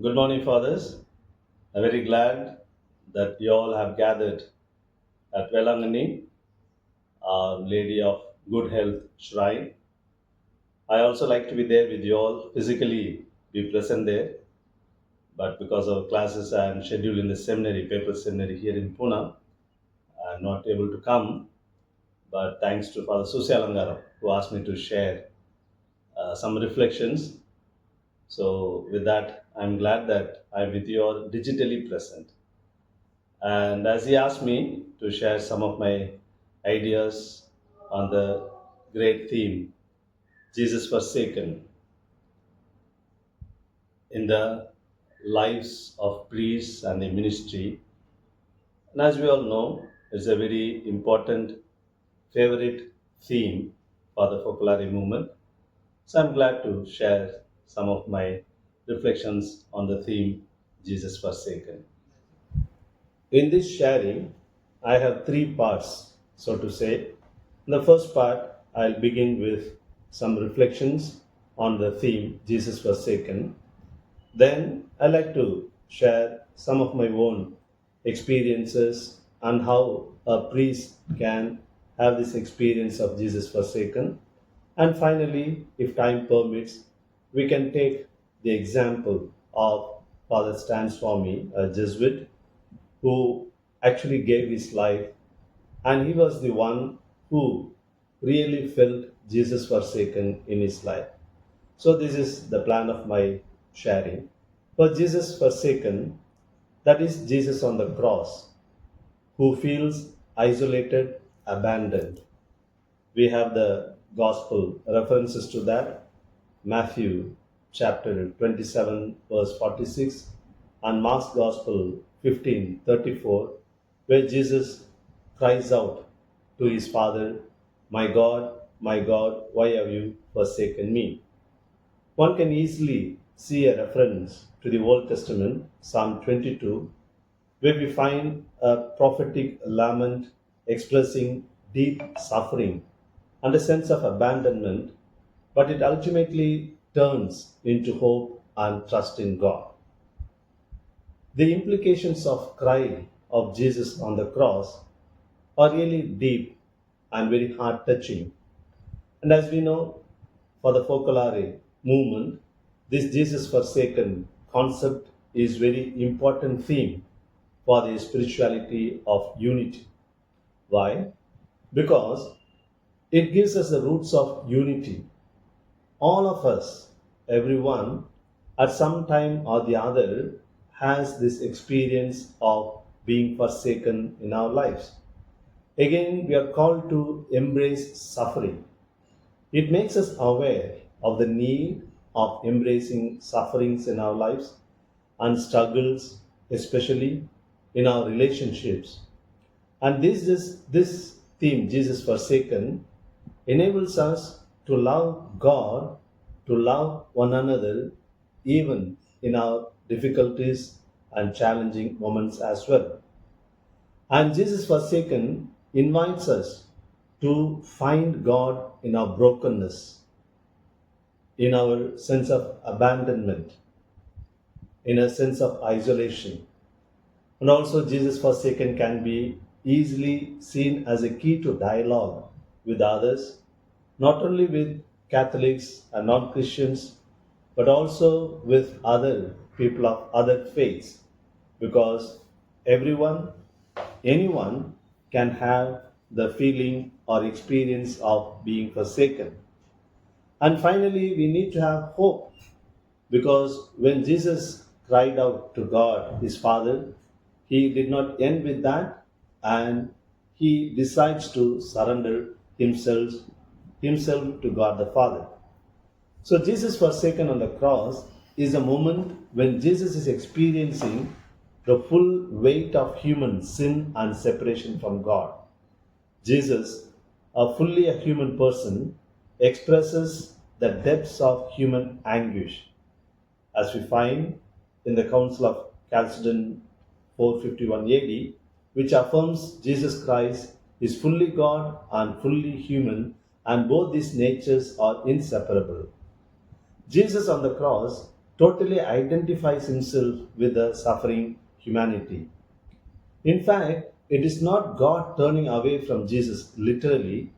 Good morning, fathers. I'm very glad that you all have gathered at Velanganni, Our Lady of Good Health Shrine. I also like to be there with you all, physically be present there, but because of classes I am scheduled in the seminary, paper seminary here in Pune, I'm not able to come. But thanks to Father Susi Alangaram, who asked me to share some reflections. So, with that, I'm glad that I'm with you all digitally present. And as he asked me to share some of my ideas on the great theme, Jesus Forsaken, in the lives of priests and the ministry. And as we all know, it's a very important favorite theme for the Focolare Movement. So I'm glad to share some of my reflections on the theme Jesus Forsaken. In this sharing, I have three parts, so to say. In the first part, I'll begin with some reflections on the theme Jesus Forsaken. Then, I like to share some of my own experiences and how a priest can have this experience of Jesus Forsaken. And finally, if time permits, we can take the example of Father Stan Swami, a Jesuit, who actually gave his life, and he was the one who really felt Jesus forsaken in his life. So, this is the plan of my sharing. For Jesus forsaken, that is Jesus on the cross, who feels isolated, abandoned. We have the gospel references to that: Matthew chapter 27, verse 46, and Mark's gospel 15:34, where Jesus cries out to his Father, my God, why have you forsaken me? One can easily see a reference to the Old Testament, Psalm 22, where we find a prophetic lament expressing deep suffering and a sense of abandonment, but it ultimately turns into hope and trust in God. The implications of cry of Jesus on the cross are really deep and very heart touching. And as we know, for the Focolare movement, this Jesus forsaken concept is very important theme for the spirituality of unity. Why? Because it gives us the roots of unity. All of us, everyone, at some time or the other, has this experience of being forsaken in our lives. Again, we are called to embrace suffering. It makes us aware of the need of embracing sufferings in our lives and struggles, especially in our relationships. And this theme, Jesus Forsaken, enables us to love God, to love one another, even in our difficulties and challenging moments as well. And Jesus Forsaken invites us to find God in our brokenness, in our sense of abandonment, in a sense of isolation. And also, Jesus Forsaken can be easily seen as a key to dialogue with others, not only with Catholics and non Christians, but also with other people of other faiths, because everyone, anyone can have the feeling or experience of being forsaken. And finally, we need to have hope, because when Jesus cried out to God, his Father, he did not end with that, and he decides to surrender himself to God the Father. So Jesus forsaken on the cross is a moment when Jesus is experiencing the full weight of human sin and separation from God. Jesus, fully a human person, expresses the depths of human anguish, as we find in the Council of Chalcedon 451 AD, which affirms Jesus Christ is fully God and fully human, and both these natures are inseparable. Jesus on the cross totally identifies himself with the suffering humanity. In fact, it is not God turning away from Jesus literally,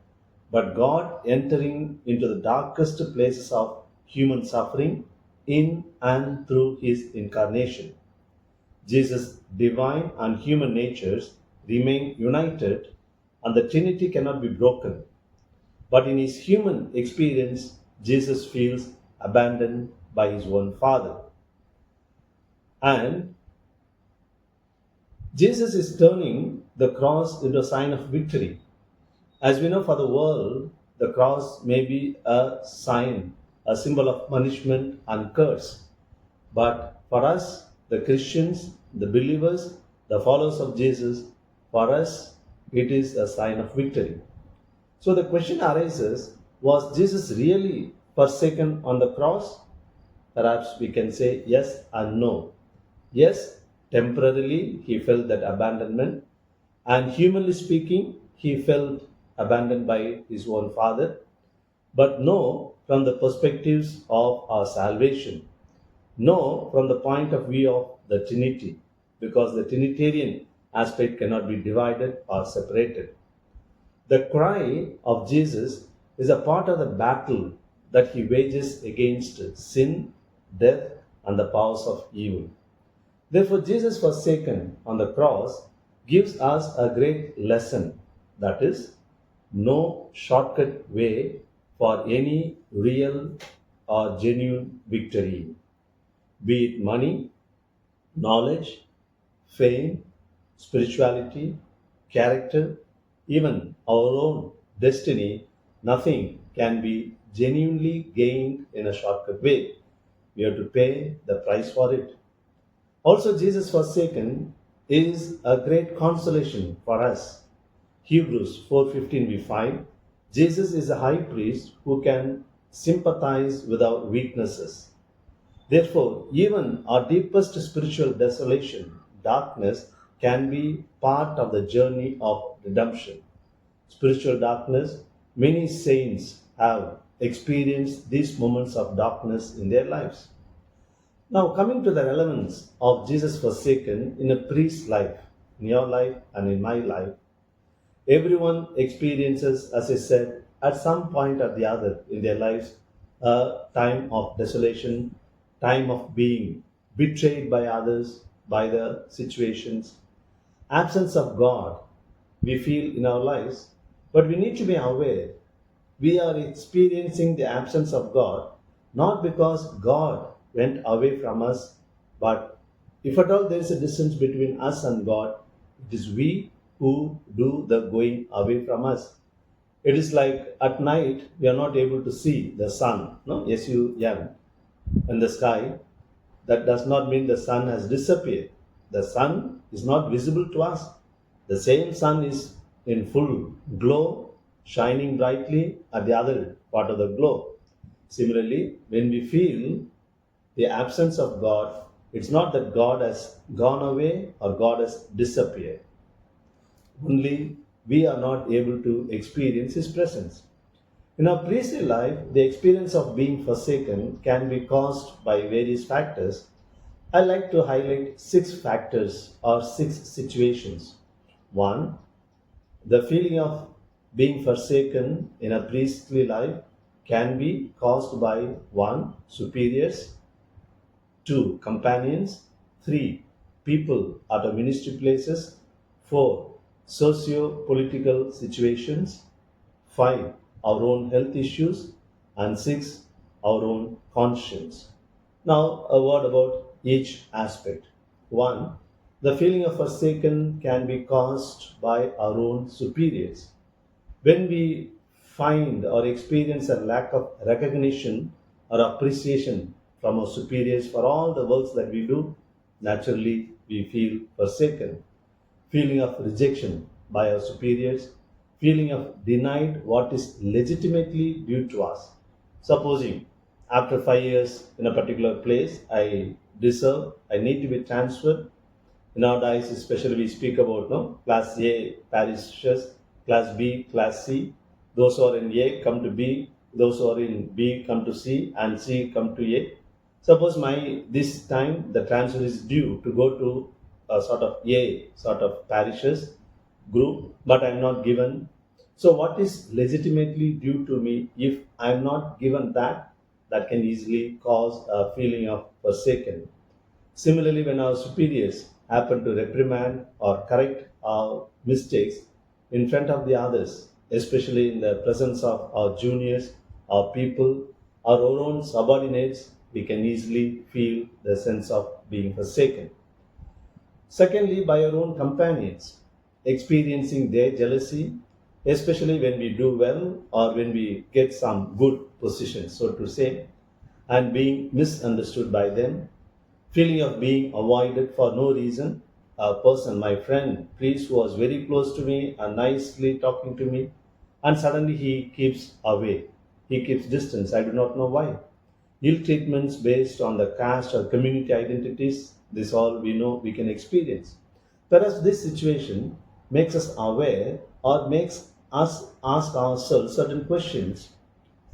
but God entering into the darkest places of human suffering in and through his incarnation. Jesus' divine and human natures remain united, and the Trinity cannot be broken. But in his human experience, Jesus feels abandoned by his own Father. And Jesus is turning the cross into a sign of victory. As we know, for the world, the cross may be a sign, a symbol of punishment and curse. But for us, the Christians, the believers, the followers of Jesus, for us, it is a sign of victory. So the question arises, was Jesus really forsaken on the cross? Perhaps we can say yes and no. Yes, temporarily he felt that abandonment, and humanly speaking, he felt abandoned by his own father. But no, from the perspectives of our salvation. No, from the point of view of the Trinity, because the Trinitarian aspect cannot be divided or separated. The cry of Jesus is a part of the battle that he wages against sin, death, and the powers of evil. Therefore, Jesus forsaken on the cross gives us a great lesson, that is, no shortcut way for any real or genuine victory, be it money, knowledge, fame, spirituality, character, even our own destiny. Nothing can be genuinely gained in a shortcut way. We have to pay the price for it. Also, Jesus forsaken is a great consolation for us. Hebrews 4:15 we find Jesus is a high priest who can sympathize with our weaknesses. Therefore, even our deepest spiritual desolation, darkness, can be part of the journey of redemption. Spiritual darkness, many saints have experienced these moments of darkness in their lives. Now, coming to the relevance of Jesus forsaken in a priest's life, in your life and in my life, everyone experiences, as I said, at some point or the other in their lives, a time of desolation, time of being betrayed by others, by the situations, absence of God we feel in our lives. But we need to be aware we are experiencing the absence of God not because God went away from us, but if at all there is a distance between us and God, it is we who do the going away from us. It is like at night we are not able to see the sun, no, SUN, in the sky. That does not mean the sun has disappeared. The sun is not visible to us. The same sun is in full glow, shining brightly at the other part of the globe. Similarly, when we feel the absence of God, it's not that God has gone away or God has disappeared. Only we are not able to experience His presence. In our priestly life, the experience of being forsaken can be caused by various factors. I like to highlight six factors or six situations. One, the feeling of being forsaken in a priestly life can be caused by one, superiors, two, companions, three, people at a ministry places, four, socio political situations, five, our own health issues, and six, our own conscience. Now, a word about each aspect. One, the feeling of forsaken can be caused by our own superiors. When we find or experience a lack of recognition or appreciation from our superiors for all the works that we do, naturally we feel forsaken. Feeling of rejection by our superiors, feeling of denied what is legitimately due to us. Supposing after 5 years in a particular place, I need to be transferred. Nowadays, especially we speak about no class A parishes, class B, class C. Those who are in A come to B, those who are in B come to C, and C come to A. Suppose my this time the transfer is due to go to a sort of A sort of parishes group, but I'm not given. So what is legitimately due to me? If I'm not given that, that can easily cause a feeling of forsaken. Similarly, when our superiors happen to reprimand or correct our mistakes in front of the others, especially in the presence of our juniors, our people, our own subordinates, we can easily feel the sense of being forsaken. Secondly, by our own companions, experiencing their jealousy, especially when we do well or when we get some good position, so to say, and being misunderstood by them, feeling of being avoided for no reason. A person, my friend, priest, who was very close to me and nicely talking to me, and suddenly he keeps away. He keeps distance. I do not know why. Ill treatments based on the caste or community identities, this all we know we can experience. Whereas this situation makes us aware or makes us ask ourselves certain questions.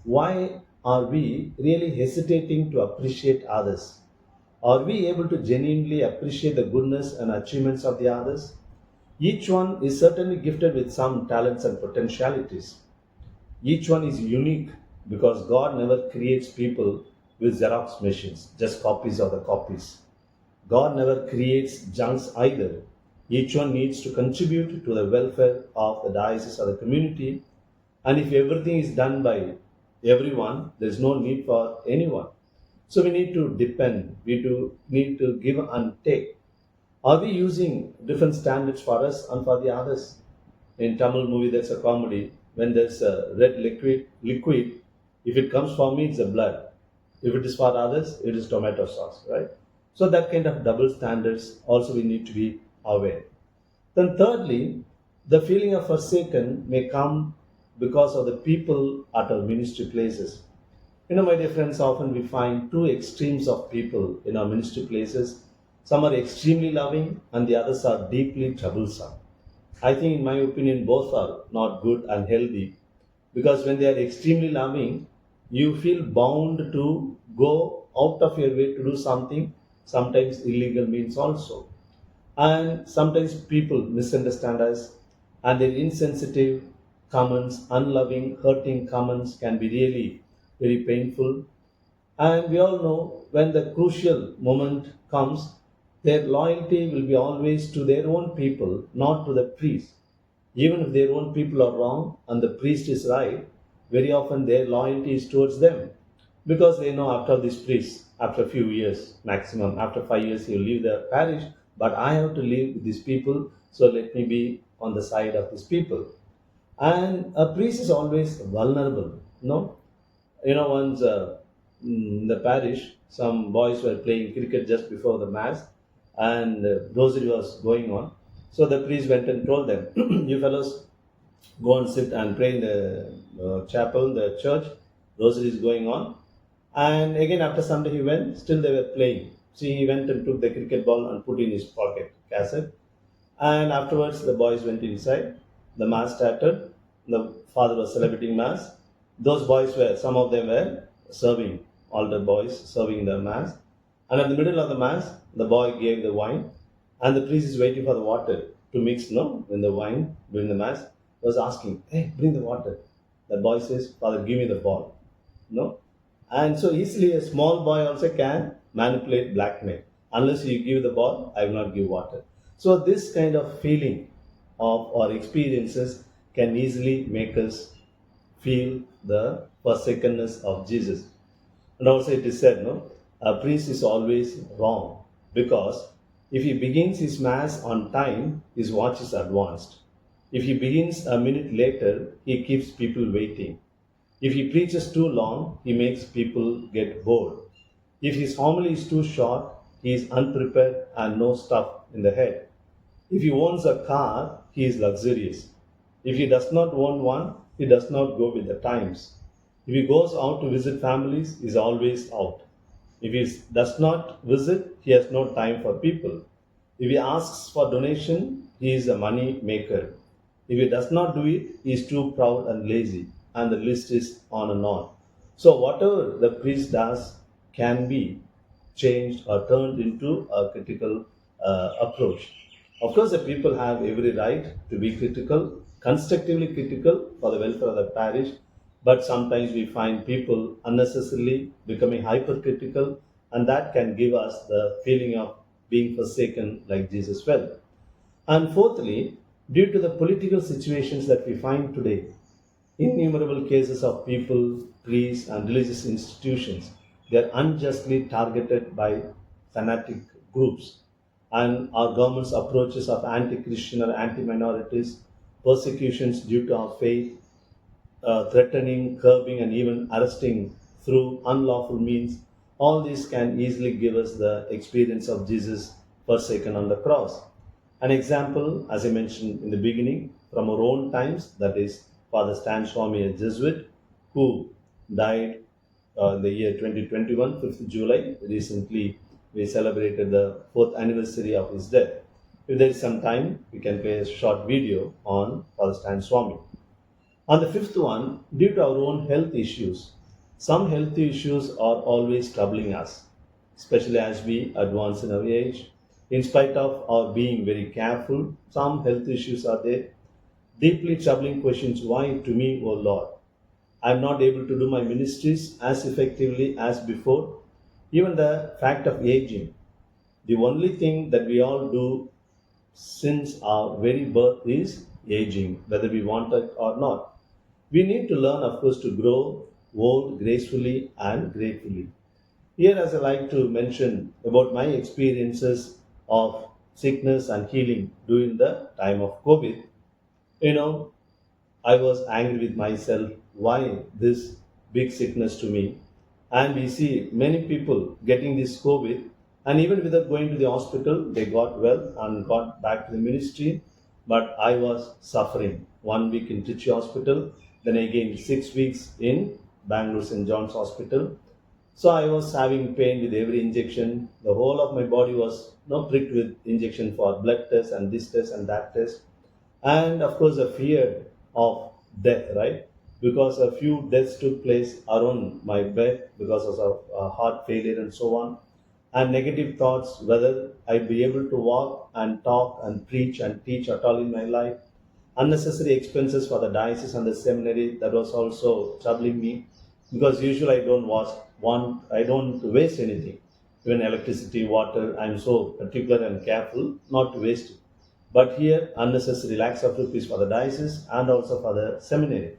Why are we really hesitating to appreciate others? Are we able to genuinely appreciate the goodness and achievements of the others? Each one is certainly gifted with some talents and potentialities. Each one is unique because God never creates people with Xerox machines, just copies of the copies. God never creates junks either. Each one needs to contribute to the welfare of the diocese or the community. And if everything is done by everyone, there's no need for anyone. So we need to depend, we do need to give and take. Are we using different standards for us and for the others? In Tamil movie, there's a comedy when there's a red liquid. If it comes for me, it's a blood. If it is for others, it is tomato sauce, right? So that kind of double standards also we need to be aware. Then thirdly, the feeling of forsaken may come because of the people at our ministry places. My dear friends, often we find two extremes of people in our ministry places. Some are extremely loving and the others are deeply troublesome. I think, in my opinion, both are not good and healthy because when they are extremely loving, you feel bound to go out of your way to do something, sometimes illegal means also. And sometimes people misunderstand us, and their insensitive comments, unloving, hurting comments can be really very painful. And we all know when the crucial moment comes, their loyalty will be always to their own people, not to the priest. Even if their own people are wrong and the priest is right, very often their loyalty is towards them because they know after this priest, after a few years, maximum after 5 years, he will leave the parish. But I have to live with these people, so let me be on the side of these people. And a priest is always vulnerable. No, once in the parish, some boys were playing cricket just before the mass, and rosary was going on. So the priest went and told them, "You fellows go and sit and pray in the chapel, the church. Rosary is going on." And again, after some day, he went. Still, they were playing. See, he went and took the cricket ball and put in his pocket cassette. And afterwards, the boys went inside. The mass started. The father was celebrating mass. Those boys were, some of them were serving, all the boys serving the mass. And at the middle of the mass, the boy gave the wine, and the priest is waiting for the water to mix, no, in the wine during the mass. Was asking, "Hey, bring the water." The boy says, "Father, give me the ball." No, and so easily a small boy also can manipulate blackmail. Unless you give the ball, I will not give water. So this kind of feeling of or experiences can easily make us feel the forsakenness of Jesus. And also it is said, no, a priest is always wrong because if he begins his mass on time, his watch is advanced. If he begins a minute later, he keeps people waiting. If he preaches too long, he makes people get bored. If his homily is too short, he is unprepared and no stuff in the head. If he owns a car, he is luxurious. If he does not own one, he does not go with the times. If he goes out to visit families, he is always out. If he does not visit, he has no time for people. If he asks for donation, he is a money maker. If he does not do it, he is too proud and lazy. And the list is on and on. So, whatever the priest does can be changed or turned into a critical approach. Of course, the people have every right to be critical, constructively critical for the welfare of the parish, but sometimes we find people unnecessarily becoming hypercritical, and that can give us the feeling of being forsaken like Jesus felt. And fourthly, due to the political situations that we find today, innumerable cases of people, priests, and religious institutions, they are unjustly targeted by fanatic groups. And our government's approaches of anti-Christian or anti-minorities, persecutions due to our faith, threatening, curbing, and even arresting through unlawful means, all these can easily give us the experience of Jesus forsaken on the cross. An example, as I mentioned in the beginning, from our own times, that is Father Stan Swami, a Jesuit, who died in the year 2021, 5th July. Recently, we celebrated the 4th anniversary of his death. If there is some time, we can play a short video on Father Stan Swami. On the fifth one, due to our own health issues, some health issues are always troubling us, especially as we advance in our age. In spite of our being very careful, some health issues are there. Deeply troubling questions: why to me, O Lord? I am not able to do my ministries as effectively as before. Even the fact of aging, the only thing that we all do since our very birth is aging, whether we want it or not. We need to learn, of course, to grow old gracefully and gratefully. Here, as I like to mention about my experiences of sickness and healing during the time of COVID, you know, I was angry with myself. Why this big sickness to me? And we see many people getting this COVID, and even without going to the hospital, they got well and got back to the ministry. But I was suffering. 1 week in Trichy Hospital, then again 6 weeks in Bangalore St. John's Hospital. So I was having pain with every injection. The whole of my body was pricked with injection for blood test and this test and that test. And of course, the fear of death, right? Because a few deaths took place around my bed because of heart failure and so on. And negative thoughts whether I'd be able to walk and talk and preach and teach at all in my life. Unnecessary expenses for the diocese and the seminary, that was also troubling me, because usually I don't waste anything. Even electricity, water, I'm so particular and careful not to waste it. But here, unnecessary lakhs of rupees for the diocese and also for the seminary.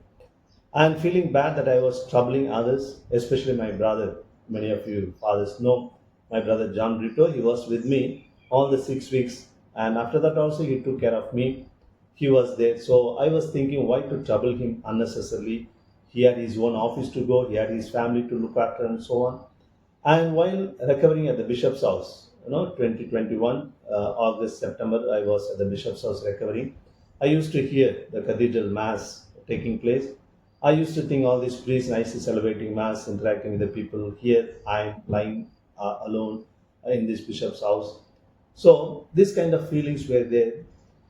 And feeling bad that I was troubling others, especially my brother. Many of you fathers know my brother John Brito. He was with me all the 6 weeks, and after that also he took care of me. He was there, so I was thinking, why to trouble him unnecessarily? He had his own office to go, he had his family to look after, and so on. And while recovering at the bishop's house, 2021, August, September, I was at the bishop's house recovering. I used to hear the cathedral mass taking place. I used to think all these priests nicely celebrating mass, interacting with the people. Here I am lying alone in this bishop's house. So this kind of feelings were there.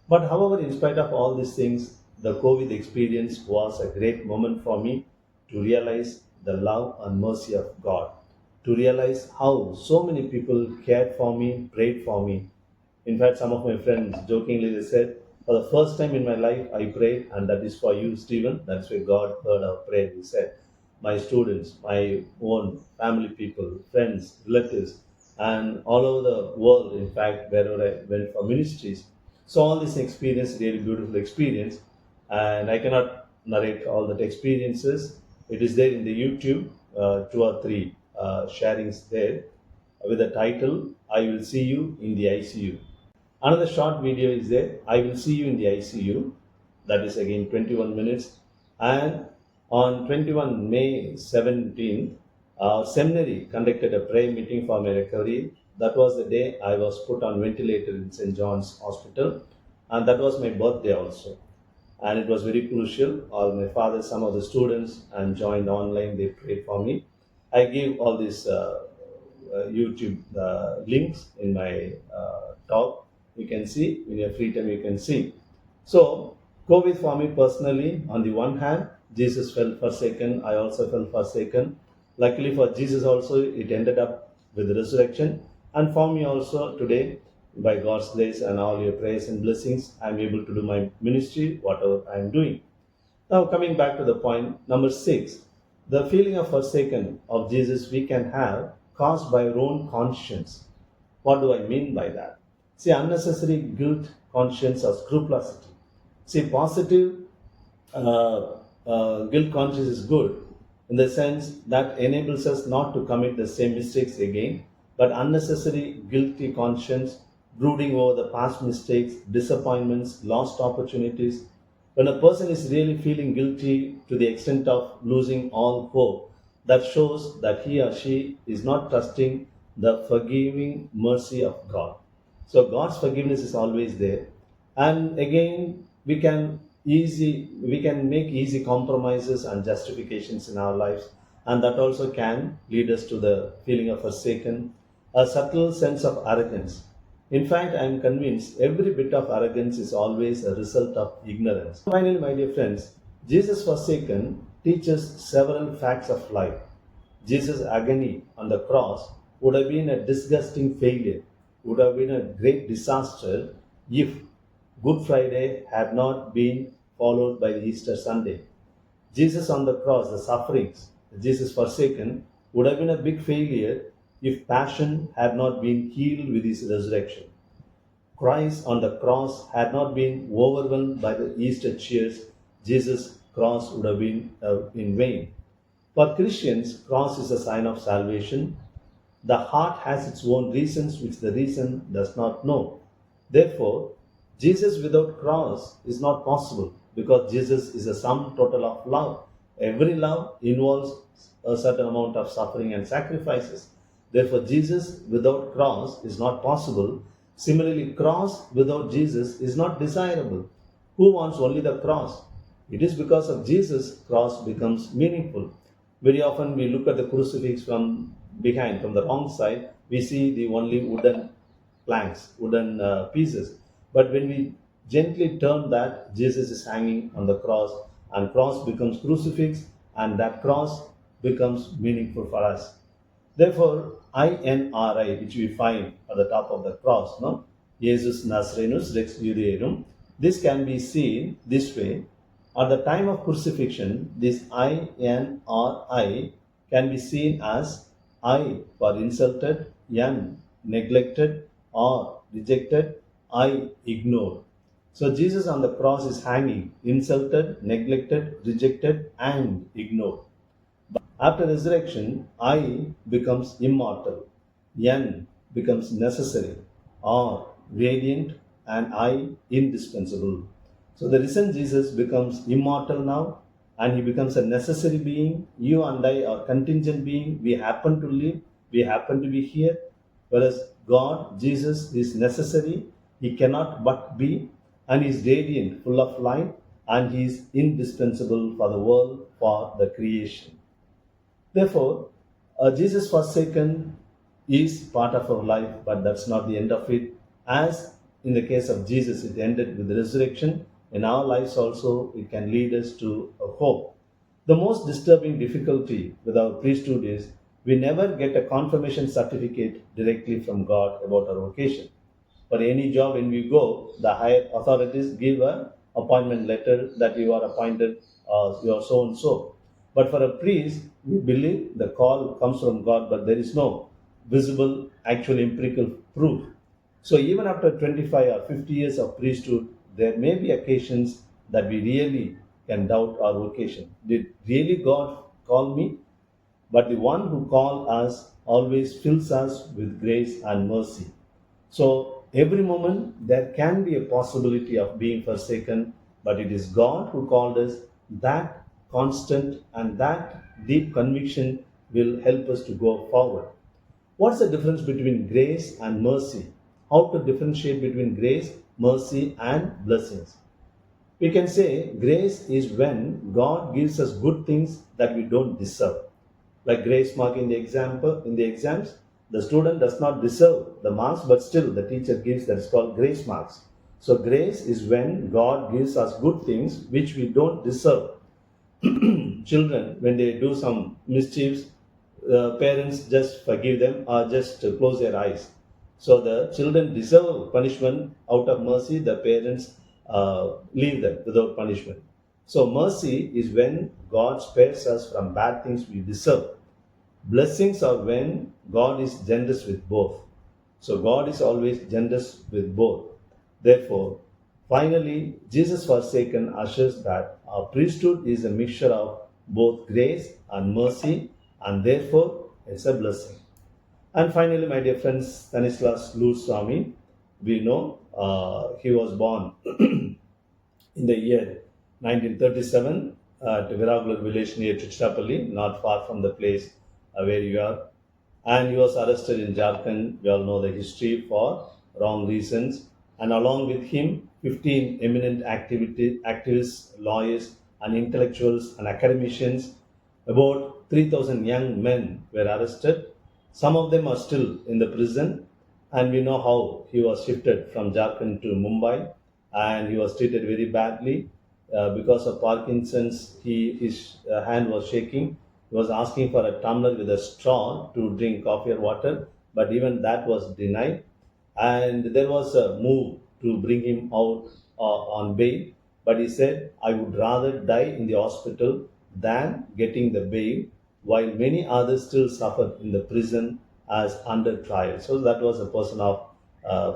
But however, in spite of all these things, the COVID experience was a great moment for me to realize the love and mercy of God, to realize how so many people cared for me, prayed for me. In fact, some of my friends jokingly they said, for the first time in my life, I prayed, and that is for you, Stephen. That's where God heard our prayer. He said, my students, my own family people, friends, relatives, and all over the world, in fact, wherever I went for ministries. So all this experience, really beautiful experience, and I cannot narrate all that experiences. It is there in the YouTube, 2 or 3 sharings there with the title, I will see you in the ICU. Another short video is there, I will see you in the ICU. That is again 21 minutes. And on 21 May 17th, our seminary conducted a prayer meeting for my recovery. That was the day I was put on ventilator in St. John's Hospital, and that was my birthday also. And it was very crucial. All my father, some of the students, and joined online. They prayed for me. I gave all these YouTube links in my talk. You can see in your free time. You can see. So COVID for me personally, on the one hand, Jesus felt forsaken. I also felt forsaken. Luckily for Jesus also, it ended up with the resurrection. And for me also today, by God's grace and all your prayers and blessings, I'm able to do my ministry, whatever I'm doing. Now, coming back to the point, number 6, the feeling of forsaken of Jesus we can have caused by our own conscience. What do I mean by that? See, unnecessary guilt, conscience, or scrupulosity. See, positive guilt conscience is good in the sense that enables us not to commit the same mistakes again, but unnecessary guilty conscience, brooding over the past mistakes, disappointments, lost opportunities. When a person is really feeling guilty to the extent of losing all hope, that shows that he or she is not trusting the forgiving mercy of God. So God's forgiveness is always there. And again, we can make easy compromises and justifications in our lives, and that also can lead us to the feeling of forsaken, a subtle sense of arrogance. In fact, I am convinced every bit of arrogance is always a result of ignorance. Finally, my dear friends, Jesus forsaken teaches several facts of life. Jesus' agony on the cross would have been a disgusting failure, would have been a great disaster if Good Friday had not been followed by the Easter Sunday. Jesus on the cross, the sufferings, Jesus forsaken, would have been a big failure if passion had not been healed with his resurrection. Christ on the cross had not been overwhelmed by the Easter cheers, Jesus' cross would have been in vain. For Christians, cross is a sign of salvation. The heart has its own reasons which the reason does not know. Therefore, Jesus without cross is not possible because Jesus is a sum total of love. Every love involves a certain amount of suffering and sacrifices. Therefore, Jesus without cross is not possible. Similarly, cross without Jesus is not desirable. Who wants only the cross? It is because of Jesus, cross becomes meaningful. Very often we look at the crucifix from behind, from the wrong side, we see the only wooden planks, wooden pieces. But when we gently turn that, Jesus is hanging on the cross, and cross becomes crucifix, and that cross becomes meaningful for us. Therefore, INRI, which we find at the top of the cross, no? Jesus Nazarenus Rex Judaeum, this can be seen this way. At the time of crucifixion, this INRI can be seen as I for insulted, N neglected, or rejected, I ignored. So Jesus on the cross is hanging, insulted, neglected, rejected, and ignored. After resurrection, I becomes immortal, N becomes necessary, R radiant, and I indispensable. So the risen Jesus becomes immortal now, and he becomes a necessary being. You and I are contingent being. We happen to live, we happen to be here, whereas God, Jesus, is necessary. He cannot but be, and he is radiant, full of light, and he is indispensable for the world, for the creation. Therefore, Jesus forsaken is part of our life, but that's not the end of it. As in the case of Jesus, it ended with the resurrection. In our lives also, it can lead us to a hope. The most disturbing difficulty with our priesthood is we never get a confirmation certificate directly from God about our vocation. For any job, when we go, the higher authorities give an appointment letter that you are appointed, you are so and so. But for a priest, we believe the call comes from God, but there is no visible, actual empirical proof. So even after 25 or 50 years of priesthood, there may be occasions that we really can doubt our vocation. Did really God call me? But the one who called us always fills us with grace and mercy. So every moment there can be a possibility of being forsaken, but it is God who called us. That constant and that deep conviction will help us to go forward. What's the difference between grace and mercy? How to differentiate between grace, mercy, and blessings? We can say grace is when God gives us good things that we don't deserve. Like grace mark in the exams, the student does not deserve the marks, but still the teacher gives, that is called grace marks. So grace is when God gives us good things which we don't deserve. Children, when they do some mischiefs, parents just forgive them or just close their eyes. So the children deserve punishment. Out of mercy, the parents leave them without punishment. So mercy is when God spares us from bad things we deserve. Blessings are when God is generous with both. So God is always generous with both. Therefore, finally, Jesus forsaken assures that our priesthood is a mixture of both grace and mercy, and therefore it's a blessing. And finally, my dear friends, Stanislas Lur Swami, we know he was born in the year 1937 at Viragular village near Tiruchirappalli, not far from the place where you are. And he was arrested in Jharkhand. We all know the history for wrong reasons. And along with him, 15 eminent activists, lawyers, and intellectuals and academicians, about 3,000 young men were arrested. Some of them are still in the prison, and we know how he was shifted from Jharkhand to Mumbai, and he was treated very badly because of Parkinson's. His hand was shaking. He was asking for a tumbler with a straw to drink coffee or water, but even that was denied. And there was a move to bring him out on bail, but he said, I would rather die in the hospital than getting the bail, while many others still suffer in the prison as under trial. So that was a person of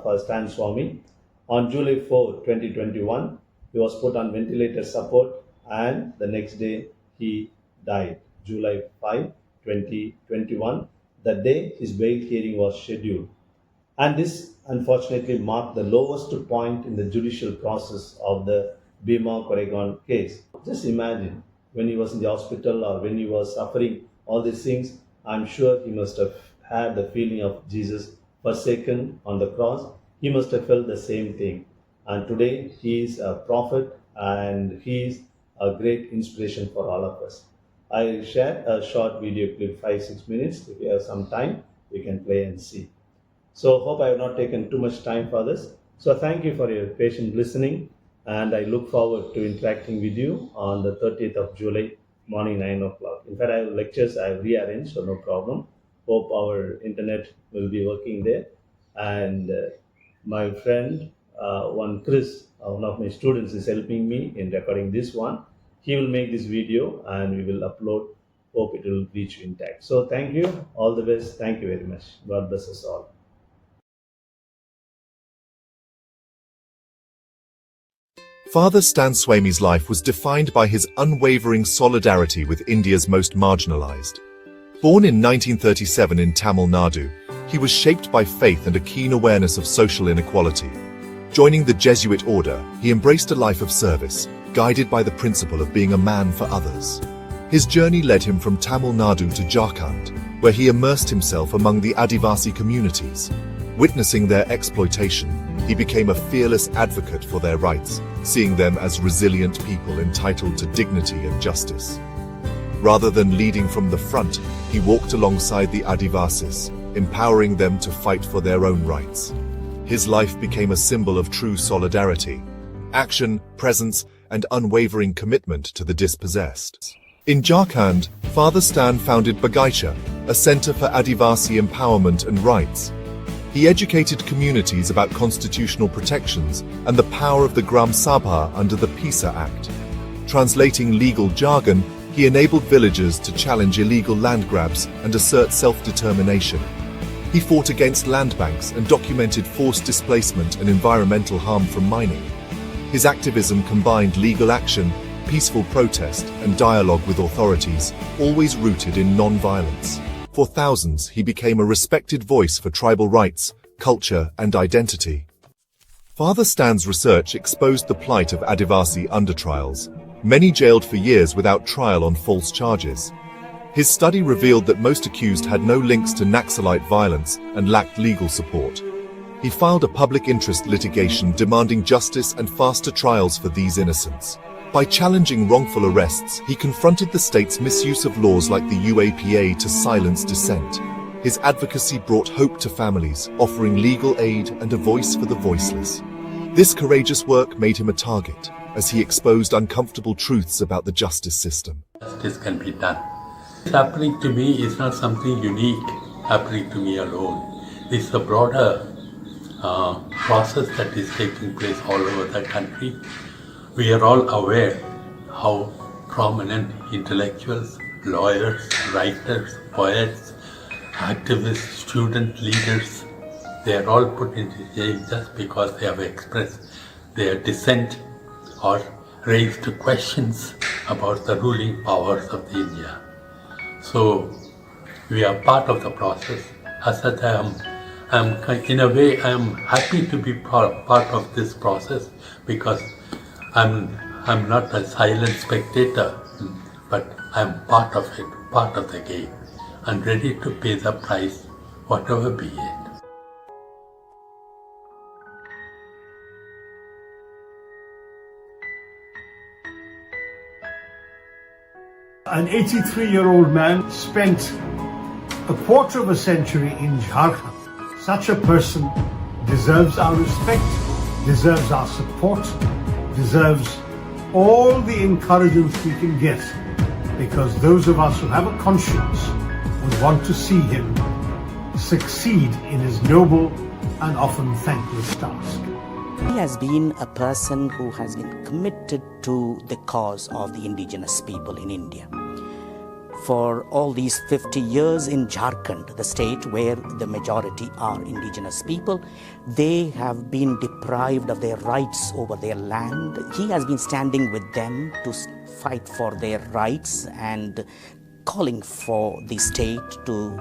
for Stan Swami. On July 4, 2021, he was put on ventilator support, and the next day he died. July 5, 2021, the day his bail hearing was scheduled. And this unfortunately marked the lowest point in the judicial process of the Bhima Koregaon case. Just imagine when he was in the hospital or when he was suffering all these things, I'm sure he must have had the feeling of Jesus forsaken on the cross. He must have felt the same thing. And today he is a prophet and he is a great inspiration for all of us. I share a short video clip, 5-6 minutes. If you have some time, you can play and see. So hope I have not taken too much time for this. So thank you for your patient listening, and I look forward to interacting with you on the 30th of July morning 9 o'clock. In fact, I have lectures I have rearranged, so no problem. Hope our internet will be working there. And my friend, Chris, one of my students, is helping me in recording this one. He will make this video and we will upload. Hope it will reach you intact. So thank you. All the best. Thank you very much. God bless us all. Father Stan Swami's life was defined by his unwavering solidarity with India's most marginalized. Born in 1937 in Tamil Nadu, he was shaped by faith and a keen awareness of social inequality. Joining the Jesuit order, he embraced a life of service, guided by the principle of being a man for others. His journey led him from Tamil Nadu to Jharkhand, where he immersed himself among the Adivasi communities. Witnessing their exploitation, he became a fearless advocate for their rights, seeing them as resilient people entitled to dignity and justice. Rather than leading from the front, he walked alongside the Adivasis, empowering them to fight for their own rights. His life became a symbol of true solidarity, action, presence, and unwavering commitment to the dispossessed. In Jharkhand, Father Stan founded Bagaisha, a center for Adivasi empowerment and rights. He educated communities about constitutional protections and the power of the Gram Sabha under the PISA Act. Translating legal jargon, he enabled villagers to challenge illegal land grabs and assert self-determination. He fought against land banks and documented forced displacement and environmental harm from mining. His activism combined legal action, peaceful protest, and dialogue with authorities, always rooted in non-violence. For thousands, he became a respected voice for tribal rights, culture, and identity. Father Stan's research exposed the plight of Adivasi under-trials, many jailed for years without trial on false charges. His study revealed that most accused had no links to Naxalite violence and lacked legal support. He filed a public interest litigation demanding justice and faster trials for these innocents. By challenging wrongful arrests, he confronted the state's misuse of laws like the UAPA to silence dissent. His advocacy brought hope to families, offering legal aid and a voice for the voiceless. This courageous work made him a target, as he exposed uncomfortable truths about the justice system. Justice can be done. Happening to me is not something unique happening to me alone. This is a broader process that is taking place all over the country. We are all aware how prominent intellectuals, lawyers, writers, poets, activists, student leaders, they are all put into jail just because they have expressed their dissent or raised questions about the ruling powers of India. So we are part of the process. As such, in a way, I am happy to be part of this process because I'm not a silent spectator, but I'm part of it, part of the game, and ready to pay the price, whatever be it. An 83-year-old man spent a quarter of a century in Jharkhand. Such a person deserves our respect, deserves our support, deserves all the encouragement we can get, because those of us who have a conscience would want to see him succeed in his noble and often thankless task. He has been a person who has been committed to the cause of the indigenous people in India. For all these 50 years in Jharkhand, the state where the majority are indigenous people, they have been deprived of their rights over their land. He has been standing with them to fight for their rights and calling for the state to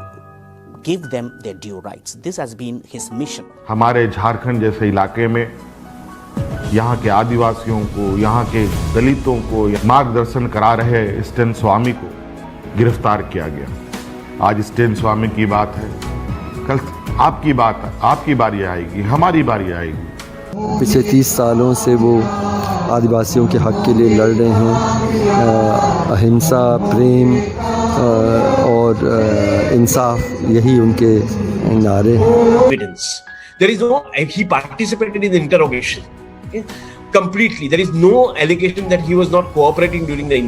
give them their due rights. This has been his mission. हमारे झारखंड जैसे इलाके में यहाँ के आदिवासियों को, यहाँ के दलितों को मार्गदर्शन करा रहे स्टेन स्वामी को गिरफ्तार किया गया। आज स्टेन स्वामी की बात है, कल आपकी बात है, आपकी बारी आएगी, हमारी बारी आएगी। पिछले 30 सालों से वो आदिवासियों के हक के लिए लड़ रहे हैं। अहिंसा, प्रेम और इंसाफ, यही उनके नारे हैं। Evidence. There is no. He participated in the interrogation. Okay? Completely. There is no allegation that he was not cooperating during the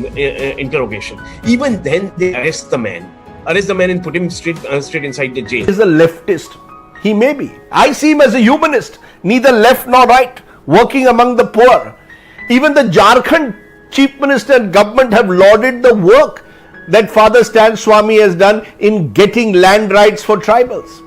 interrogation. Even then, they arrest the man and put him straight inside the jail. He is a leftist. He may be. I see him as a humanist, neither left nor right, working among the poor. Even the Jharkhand Chief Minister and government have lauded the work that Father Stan Swami has done in getting land rights for tribals.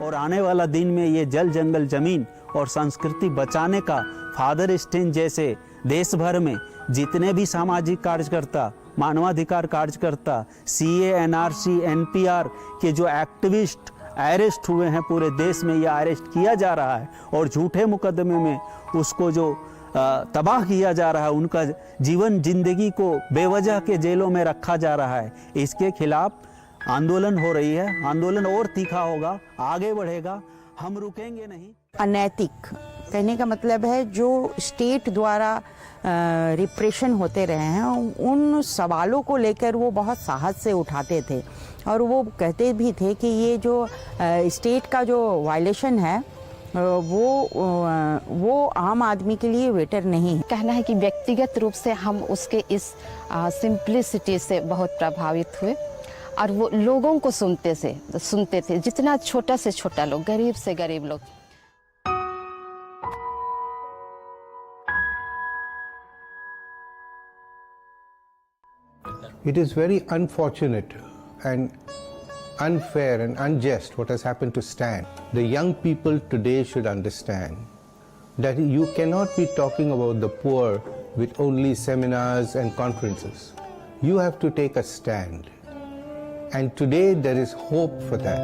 और आने वाला दिन में ये जल जंगल जमीन और संस्कृति बचाने का फादर स्टेन जैसे देश भर में जितने भी सामाजिक कार्यकर्ता, मानवाधिकार कार्यकर्ता, सीए, एनआरसी, एनपीआर के जो एक्टिविस्ट अरेस्ट हुए हैं, पूरे देश में ये अरेस्ट किया जा रहा है और झूठे मुकदमे में उसको जो तबाह किया जा रहा है, उनका जीवन जिंदगी को बेवजह के जेलों में रखा जा रहा है, इसके खिलाफ आंदोलन हो रही है। आंदोलन और तीखा होगा, आगे बढ़ेगा, हम रुकेंगे नहीं। अनैतिक कहने का मतलब है जो स्टेट द्वारा रिप्रेशन होते रहे हैं, उन सवालों को लेकर वो बहुत साहस से उठाते थे और वो कहते भी थे कि ये जो स्टेट का जो वायलेशन है वो आम आदमी के लिए वेटर नहीं है। कहना है कि व्यक्तिगत रूप से हम उसके इस सिंप्लिसिटी से बहुत प्रभावित हुए और वो लोगों को सुनते थे, जितना छोटा से छोटा लोग, गरीब से गरीब लोग। It is very unfortunate and unfair and unjust what has happened to Stan. The young people today should understand that you cannot be talking about the poor with only seminars and conferences. You have to take a stand. And today there is hope for that.